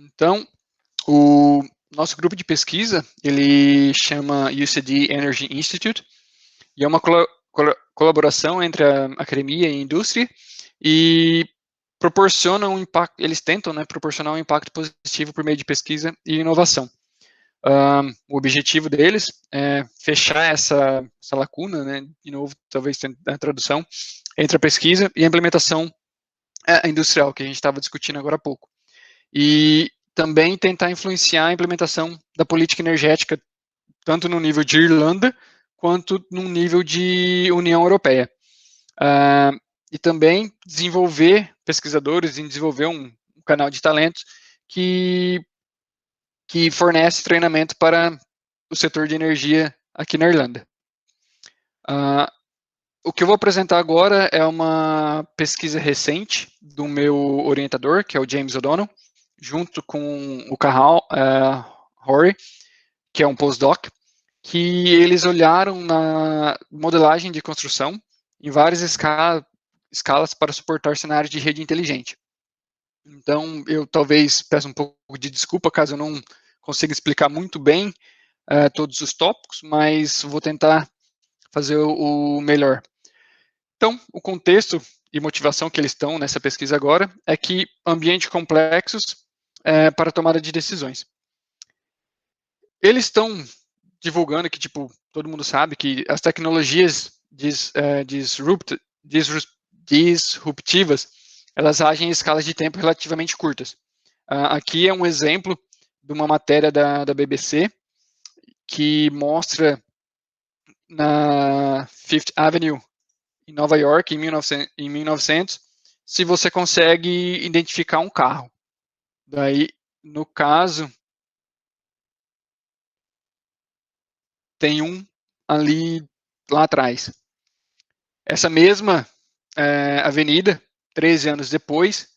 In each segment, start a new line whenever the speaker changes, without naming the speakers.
Então, o nosso grupo de pesquisa, ele chama UCD Energy Institute, e é uma colaboração entre a academia e a indústria, e proporcionam um impacto, eles tentam, né, proporcionar um impacto positivo por meio de pesquisa e inovação. O objetivo deles é fechar essa lacuna, né, de novo, talvez na tradução, entre a pesquisa e a implementação industrial, que a gente estava discutindo agora há pouco. E também tentar influenciar a implementação da política energética, tanto no nível de Irlanda, quanto no nível de União Europeia. E também desenvolver pesquisadores, e desenvolver um canal de talentos que fornece treinamento para o setor de energia aqui na Irlanda. O que eu vou apresentar agora é uma pesquisa recente do meu orientador, que é o James O'Donnell, junto com o Cahal Horry, que é um postdoc, que eles olharam na modelagem de construção em várias escalas para suportar cenários de rede inteligente. Então, eu talvez peça um pouco de desculpa caso eu não consiga explicar muito bem todos os tópicos, mas vou tentar fazer o melhor. Então, o contexto e motivação que eles estão nessa pesquisa agora é que ambientes complexos para tomada de decisões. Eles estão divulgando que, tipo, todo mundo sabe que as tecnologias disruptivas, elas agem em escalas de tempo relativamente curtas. Aqui é um exemplo de uma matéria da BBC que mostra na Fifth Avenue, em Nova York, em 1900, se você consegue identificar um carro. Daí, no caso, tem um ali lá atrás. Essa mesma avenida, 13 anos depois,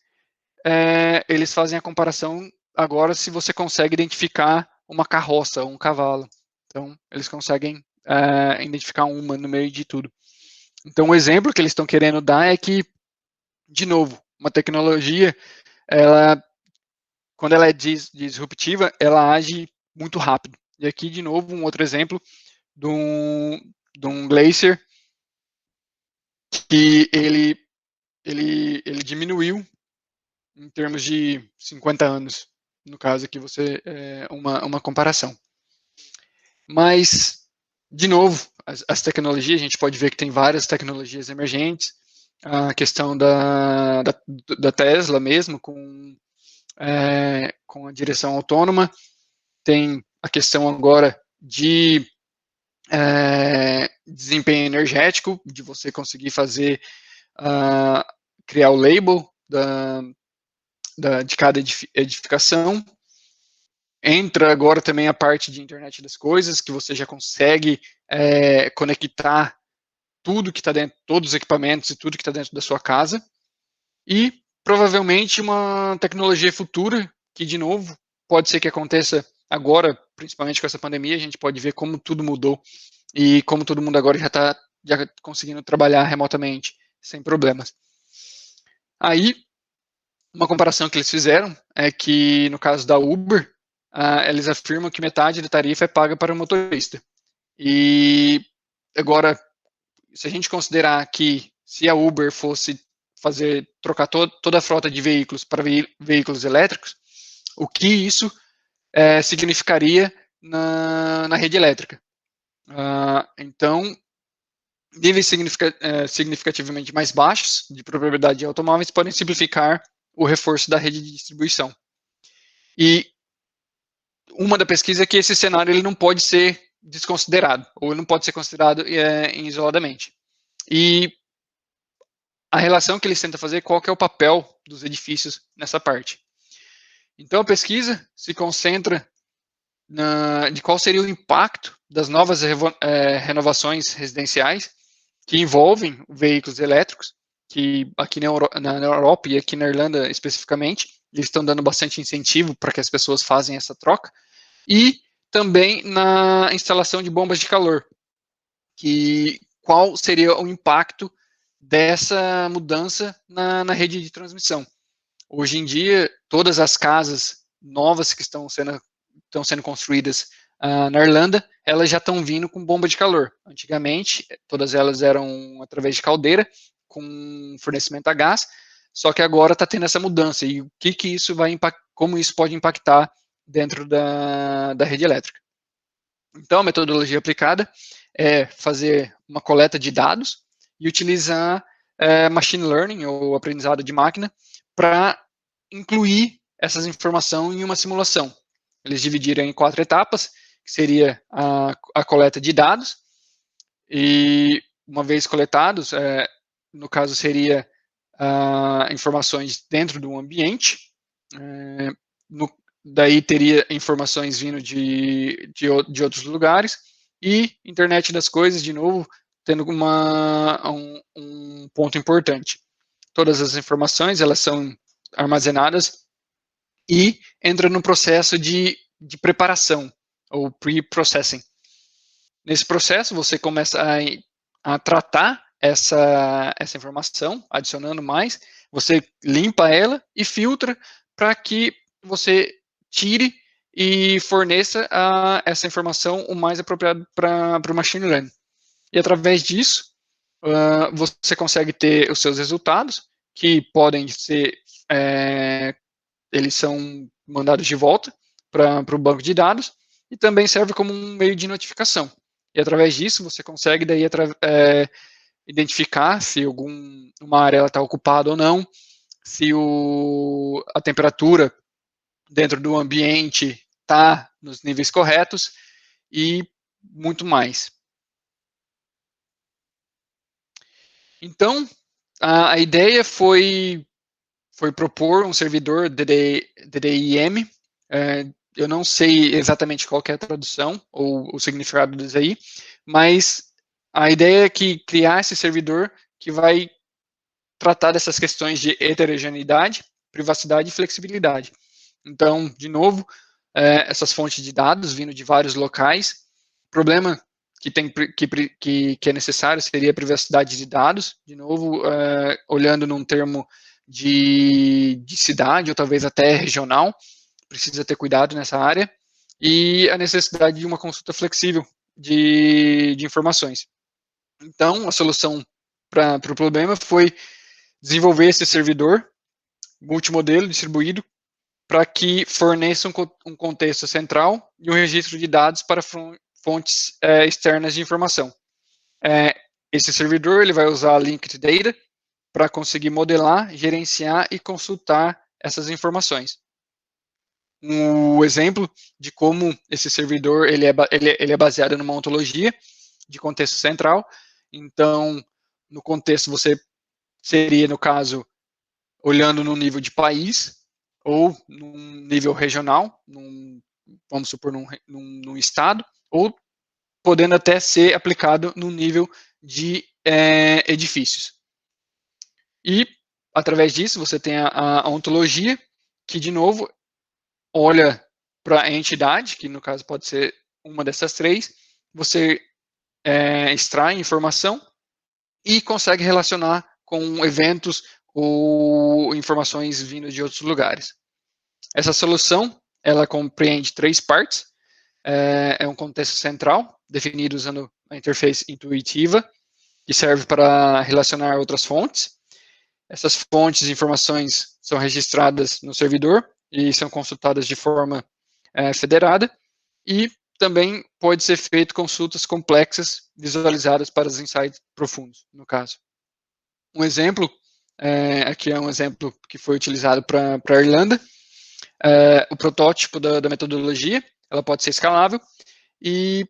eles fazem a comparação agora se você consegue identificar uma carroça ou um cavalo. Então, eles conseguem identificar uma no meio de tudo. Então, o exemplo que eles estão querendo dar é que, de novo, uma tecnologia, quando ela é disruptiva, ela age muito rápido. E aqui, de novo, um outro exemplo de um glacier que ele diminuiu em termos de 50 anos. No caso aqui, você uma comparação. Mas, de novo, as tecnologias, a gente pode ver que tem várias tecnologias emergentes. A questão da Tesla mesmo, com a direção autônoma. Tem a questão agora de desempenho energético, de você conseguir fazer, criar o label de cada edificação. Entra agora também a parte de internet das coisas, que você já consegue conectar tudo que está dentro, todos os equipamentos e tudo que está dentro da sua casa. E provavelmente uma tecnologia futura, que de novo, pode ser que aconteça agora, principalmente com essa pandemia, a gente pode ver como tudo mudou e como todo mundo agora já está conseguindo trabalhar remotamente, sem problemas. Aí, uma comparação que eles fizeram é que, no caso da Uber, eles afirmam que metade da tarifa é paga para o motorista. E agora, se a gente considerar que se a Uber fosse trocar toda a frota de veículos para veículos elétricos, o que isso significaria na rede elétrica. Então, níveis significativamente mais baixos de propriedade de automóveis podem simplificar o reforço da rede de distribuição. E uma da pesquisa é que esse cenário ele não pode ser desconsiderado, ou ele não pode ser considerado isoladamente. E a relação que eles tentam fazer, qual que é o papel dos edifícios nessa parte. Então, a pesquisa se concentra de qual seria o impacto das novas renovações residenciais que envolvem veículos elétricos, que aqui na Europa e aqui na Irlanda especificamente, eles estão dando bastante incentivo para que as pessoas façam essa troca, e também na instalação de bombas de calor, qual seria o impacto dessa mudança na rede de transmissão. Hoje em dia, todas as casas novas que estão sendo construídas na Irlanda, elas já estão vindo com bomba de calor. Antigamente, todas elas eram através de caldeira, com fornecimento a gás, só que agora está tendo essa mudança, e o que isso vai impactar, como isso pode impactar dentro da rede elétrica. Então, a metodologia aplicada é fazer uma coleta de dados e utilizar machine learning, ou aprendizado de máquina, para incluir essas informações em uma simulação. Eles dividiram em 4 etapas, que seria a coleta de dados, e uma vez coletados, no caso seria informações dentro do ambiente, daí teria informações vindo de outros lugares, e internet das coisas, de novo, tendo um ponto importante. Todas as informações, elas são armazenadas e entram no processo de preparação, ou pre-processing. Nesse processo, você começa a tratar essa informação, adicionando mais, você limpa ela e filtra para que você tire e forneça essa informação o mais apropriado para o machine learning. E através disso, você consegue ter os seus resultados, que podem ser, eles são mandados de volta para o banco de dados, e também serve como um meio de notificação. E através disso, você consegue daí identificar se uma área está ocupada ou não, se a temperatura dentro do ambiente está nos níveis corretos, e muito mais. Então, a ideia foi propor um servidor DDIM. Eu não sei exatamente qual que é a tradução ou o significado disso aí, mas a ideia é que criar esse servidor que vai tratar dessas questões de heterogeneidade, privacidade e flexibilidade. Então, de novo, essas fontes de dados vindo de vários locais. O problema que é necessário seria a privacidade de dados, de novo, olhando num termo de cidade, ou talvez até regional, precisa ter cuidado nessa área, e a necessidade de uma consulta flexível de informações. Então, a solução para o problema foi desenvolver esse servidor multimodelo distribuído para que forneça um contexto central e um registro de dados para fontes externas de informação. Esse servidor ele vai usar a Linked Data para conseguir modelar, gerenciar e consultar essas informações. Um exemplo de como esse servidor ele é baseado numa ontologia de contexto central. Então, no contexto, você seria, no caso, olhando no nível de país, ou num nível regional, vamos supor, num estado, ou podendo até ser aplicado no nível de edifícios. E, através disso, você tem a ontologia, que, de novo, olha para a entidade, que no caso pode ser uma dessas 3, você extrai informação e consegue relacionar com eventos ou informações vindas de outros lugares. Essa solução, ela compreende 3 partes. É um contexto central, definido usando a interface intuitiva, que serve para relacionar outras fontes. Essas fontes e informações são registradas no servidor e são consultadas de forma federada, e também pode ser feito consultas complexas visualizadas para os insights profundos, no caso. Um exemplo, aqui é um exemplo que foi utilizado para a Irlanda. O protótipo da metodologia, ela pode ser escalável e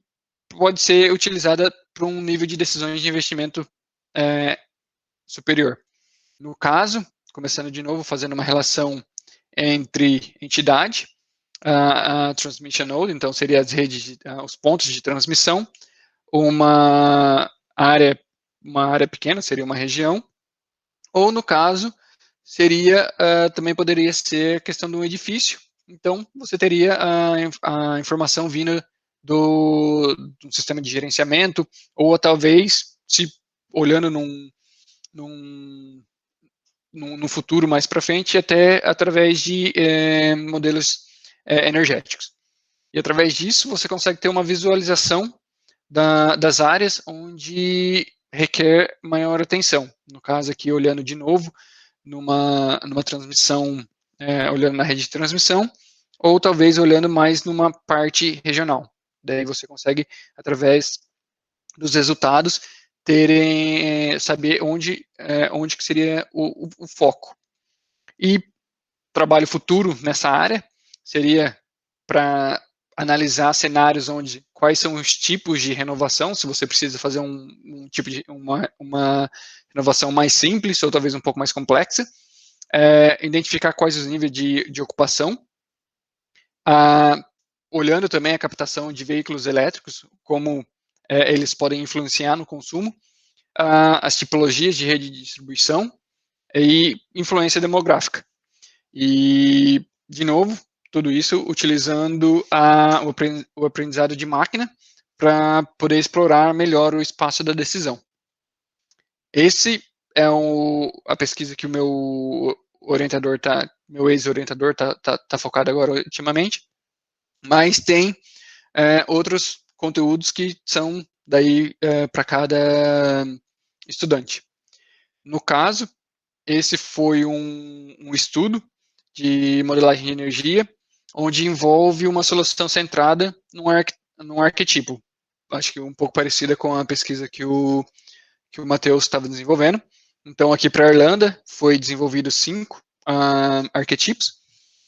pode ser utilizada para um nível de decisões de investimento superior. No caso, começando de novo, fazendo uma relação entre entidade, a transmission node, então seria as redes, os pontos de transmissão, uma área pequena, seria uma região, ou no caso, seria, também poderia ser a questão de um edifício, então você teria a informação vinda do sistema de gerenciamento, ou talvez, se olhando num futuro mais para frente, até através de modelos energéticos. E através disso você consegue ter uma visualização das áreas onde requer maior atenção. No caso aqui, olhando de novo, numa transmissão, olhando na rede de transmissão, ou talvez olhando mais numa parte regional. Daí você consegue, através dos resultados, saber onde que seria o foco. E trabalho futuro nessa área seria para analisar cenários onde quais são os tipos de renovação, se você precisa fazer um tipo de uma renovação mais simples ou talvez um pouco mais complexa, identificar quais os níveis de ocupação, olhando também a captação de veículos elétricos, como eles podem influenciar no consumo, as tipologias de rede de distribuição e influência demográfica. E, de novo, tudo isso utilizando o aprendizado de máquina para poder explorar melhor o espaço da decisão. Esse é a pesquisa que o meu orientador meu ex-orientador tá focado agora ultimamente, mas tem outros conteúdos que são daí para cada estudante. No caso, esse foi um estudo de modelagem de energia, onde envolve uma solução centrada num arquetipo. Acho que um pouco parecida com a pesquisa que o Matheus estava desenvolvendo. Então, aqui para a Irlanda, foi desenvolvido 5 arquetipos.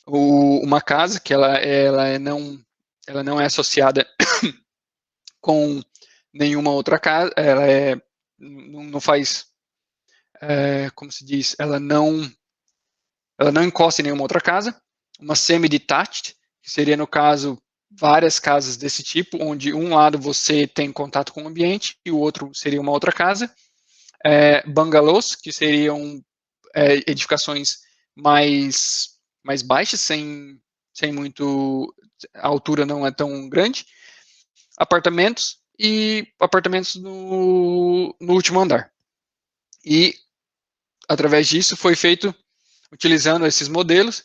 Uma casa, que ela não é associada com nenhuma outra casa, ela não faz, como se diz, ela não encosta em nenhuma outra casa. Uma semi-detached, que seria, no caso, várias casas desse tipo, onde um lado você tem contato com o ambiente e o outro seria uma outra casa. Bungalows, que seriam edificações mais baixas, sem muito, a altura não é tão grande. Apartamentos e apartamentos no último andar. E, através disso, foi feito, utilizando esses modelos,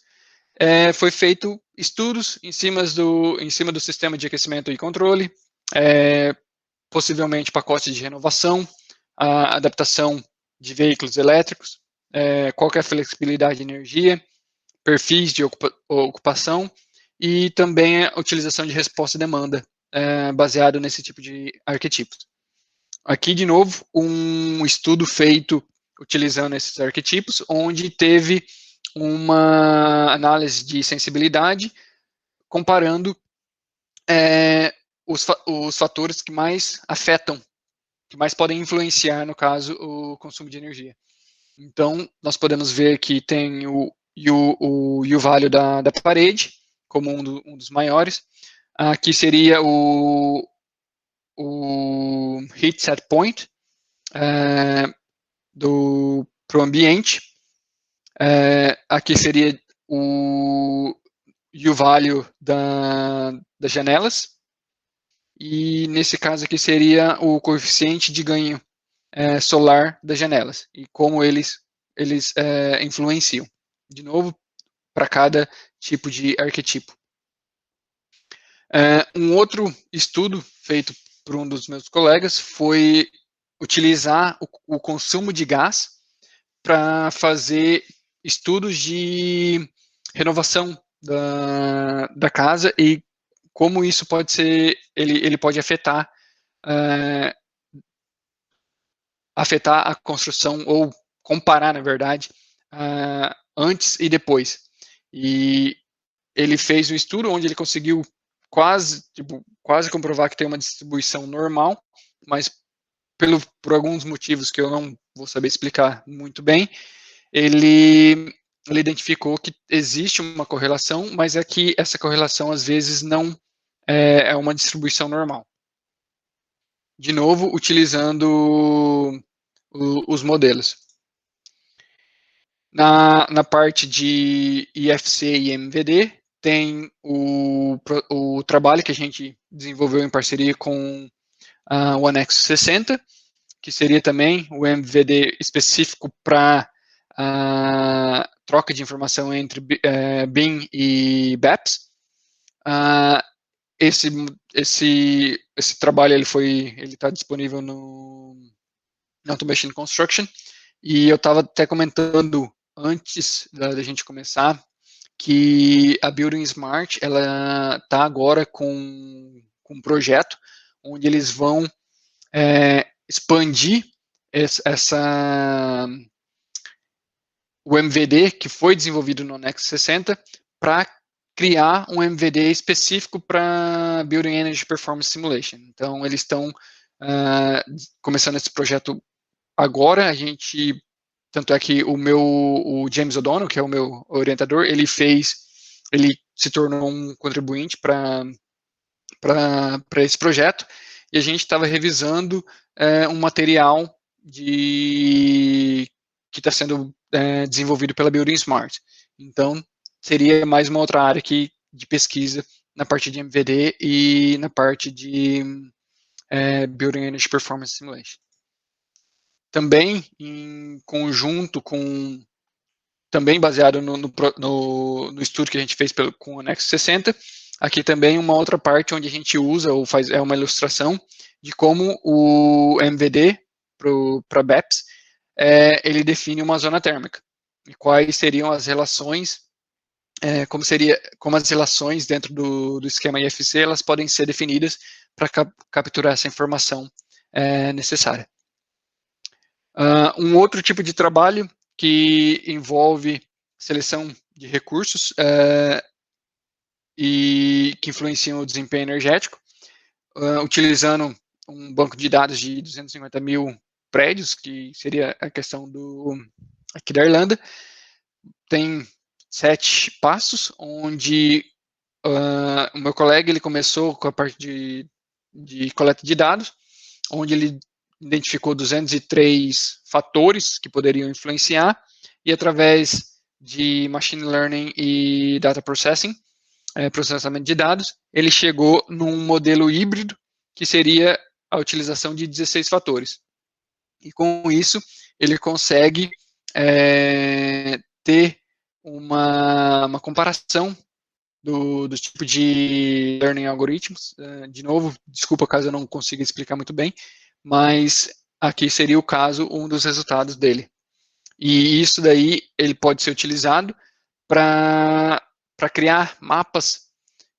foi feito estudos em cima do sistema de aquecimento e controle, possivelmente pacotes de renovação, a adaptação de veículos elétricos, qual que é a flexibilidade de energia, perfis de ocupação e também a utilização de resposta e demanda, baseado nesse tipo de arquetipos. Aqui, de novo, um estudo feito utilizando esses arquetipos, onde teve uma análise de sensibilidade, comparando os fatores que mais afetam, que mais podem influenciar, no caso, o consumo de energia. Então, nós podemos ver que tem o U-value da parede, como um dos maiores. Aqui seria o heat set point para o ambiente. Aqui seria o U-value das janelas. E nesse caso aqui seria o coeficiente de ganho solar das janelas e como eles influenciam. De novo, para cada tipo de arquetipo. Um outro estudo feito por um dos meus colegas foi utilizar o consumo de gás para fazer estudos de renovação da casa e como isso pode ser, ele pode afetar a construção, ou comparar, na verdade, antes e depois. E ele fez um estudo onde ele conseguiu quase comprovar que tem uma distribuição normal, mas por alguns motivos que eu não vou saber explicar muito bem, ele identificou que existe uma correlação, mas é que essa correlação, às vezes, não é uma distribuição normal. De novo, utilizando os modelos. Na parte de IFC e MVD, tem o trabalho que a gente desenvolveu em parceria com o Anexo 60, que seria também o MVD específico para troca de informação entre BIM e BEPS. Esse trabalho ele está disponível no Automation Construction, e eu estava até comentando antes da gente começar que a Building Smart ela está agora com um projeto onde eles vão expandir o MVD que foi desenvolvido no Nexus 60 para criar um MVD específico para Building Energy Performance Simulation. Então, eles estão começando esse projeto agora. Tanto é que o James O'Donnell, que é o meu orientador, ele se tornou um contribuinte para esse projeto, e a gente estava revisando um material que está sendo desenvolvido pela Building Smart. Então, seria mais uma outra área de pesquisa na parte de MVD e na parte de Building Energy Performance Simulation. Também, em conjunto com, também baseado no estudo que a gente fez com o Nexus 60, aqui também uma outra parte onde a gente usa, ou faz uma ilustração de como o MVD para BEPS, ele define uma zona térmica, e quais seriam as relações, como as relações dentro do esquema IFC, elas podem ser definidas para capturar essa informação necessária. Um outro tipo de trabalho que envolve seleção de recursos e que influenciam o desempenho energético, utilizando um banco de dados de 250 mil prédios, que seria a questão aqui da Irlanda. Tem 7 passos, onde o meu colega ele começou com a parte de coleta de dados, onde ele identificou 203 fatores que poderiam influenciar, e através de Machine Learning e Data Processing, processamento de dados, ele chegou num modelo híbrido, que seria a utilização de 16 fatores. E com isso, ele consegue ter uma comparação do tipo de learning algorithms. De novo, desculpa caso eu não consiga explicar muito bem, mas aqui seria o caso, um dos resultados dele. E isso daí, ele pode ser utilizado para criar mapas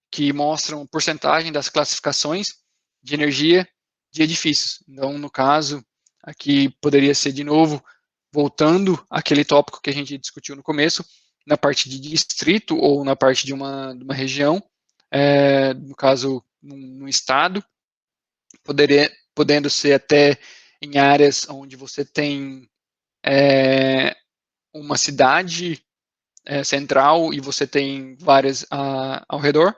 que mostram porcentagem das classificações de energia de edifícios. Então, no caso, aqui poderia ser, de novo, voltando àquele tópico que a gente discutiu no começo, na parte de distrito ou na parte de uma região, no caso, no estado, podendo ser até em áreas onde você tem uma cidade central e você tem várias ao redor,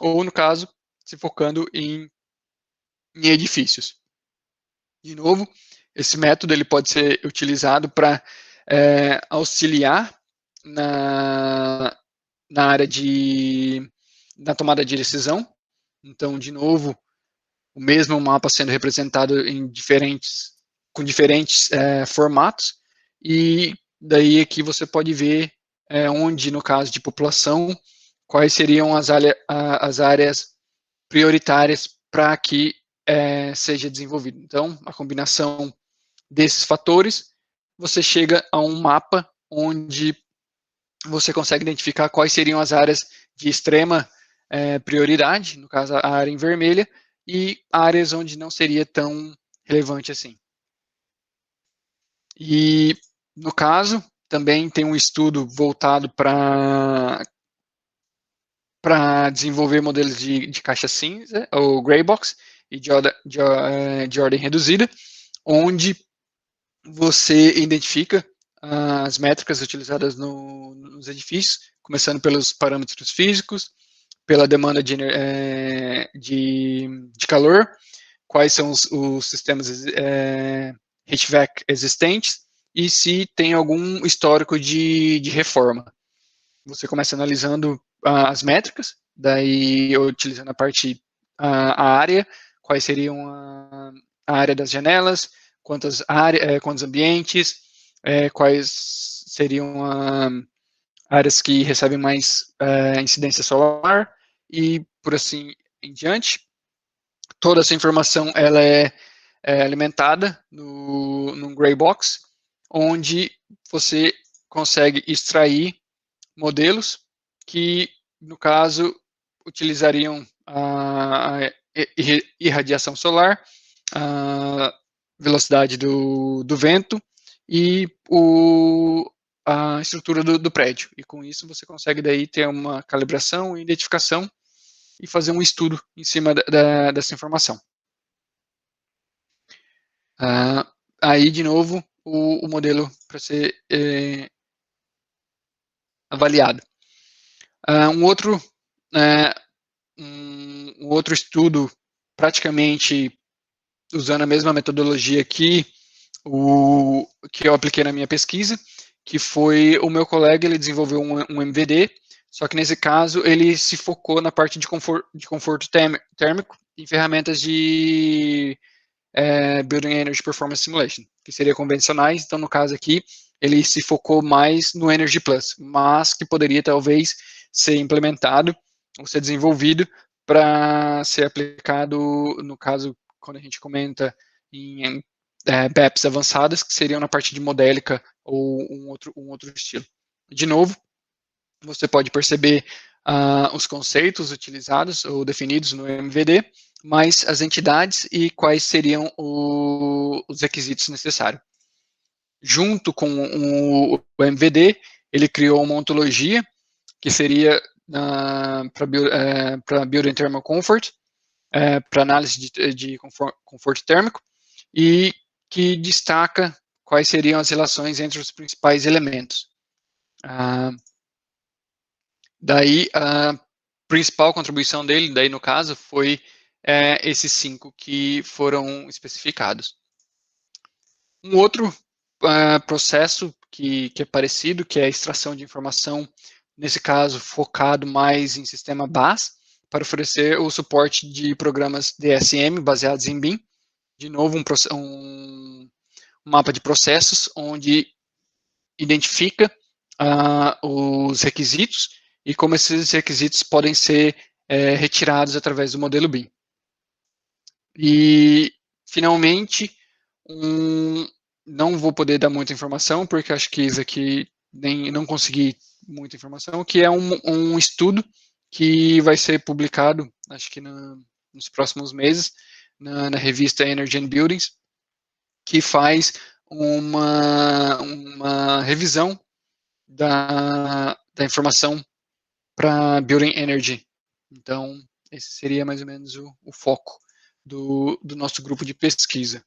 ou no caso, se focando em edifícios. De novo, esse método ele pode ser utilizado para auxiliar na área na tomada de decisão. Então, de novo, o mesmo mapa sendo representado com diferentes formatos, e daí aqui você pode ver onde, no caso de população, quais seriam as áreas prioritárias para que seja desenvolvido. Então, a combinação desses fatores, você chega a um mapa onde você consegue identificar quais seriam as áreas de extrema prioridade, no caso a área em vermelha, e áreas onde não seria tão relevante assim. E, no caso, também tem um estudo voltado para desenvolver modelos de caixa cinza, ou gray box, e de ordem reduzida, onde você identifica as métricas utilizadas nos edifícios, começando pelos parâmetros físicos, pela demanda de calor, quais são os sistemas HVAC existentes, e se tem algum histórico de reforma. Você começa analisando as métricas, daí utilizando a área, quais seriam a área das janelas, quantos ambientes, quais seriam áreas que recebem mais incidência solar, e por assim em diante. Toda essa informação ela é alimentada num gray box, onde você consegue extrair modelos que, no caso, utilizariam a irradiação solar, a velocidade do vento e a estrutura do prédio. E com isso você consegue daí ter uma calibração e identificação e fazer um estudo em cima dessa informação. Aí, de novo, o modelo para ser avaliado. Um outro estudo, praticamente usando a mesma metodologia que eu apliquei na minha pesquisa, que foi o meu colega, ele desenvolveu um MVD, só que nesse caso ele se focou na parte de conforto térmico em ferramentas de Building Energy Performance Simulation, que seria convencionais. Então, no caso aqui, ele se focou mais no Energy Plus, mas que poderia talvez ser implementado ou ser desenvolvido para ser aplicado, no caso, quando a gente comenta em BEPs avançadas, que seriam na parte de modélica ou um outro estilo. De novo, você pode perceber os conceitos utilizados ou definidos no MVD, mas as entidades e quais seriam os requisitos necessários. Junto com o MVD, ele criou uma ontologia, que seria para Building Thermal Comfort, para análise de conforto térmico, e que destaca quais seriam as relações entre os principais elementos. Daí, a principal contribuição dele, daí no caso, foi esses 5 que foram especificados. Um outro processo que é parecido, que é a extração de informação, nesse caso, focado mais em sistema BAS, para oferecer o suporte de programas DSM baseados em BIM. De novo, um mapa de processos, onde identifica os requisitos e como esses requisitos podem ser retirados através do modelo BIM. E, finalmente, não vou poder dar muita informação, porque acho que isso aqui não consegui muita informação, que é um estudo que vai ser publicado, acho que nos próximos meses, na revista Energy and Buildings, que faz uma revisão da informação para Building Energy. Então, esse seria mais ou menos o foco do nosso grupo de pesquisa.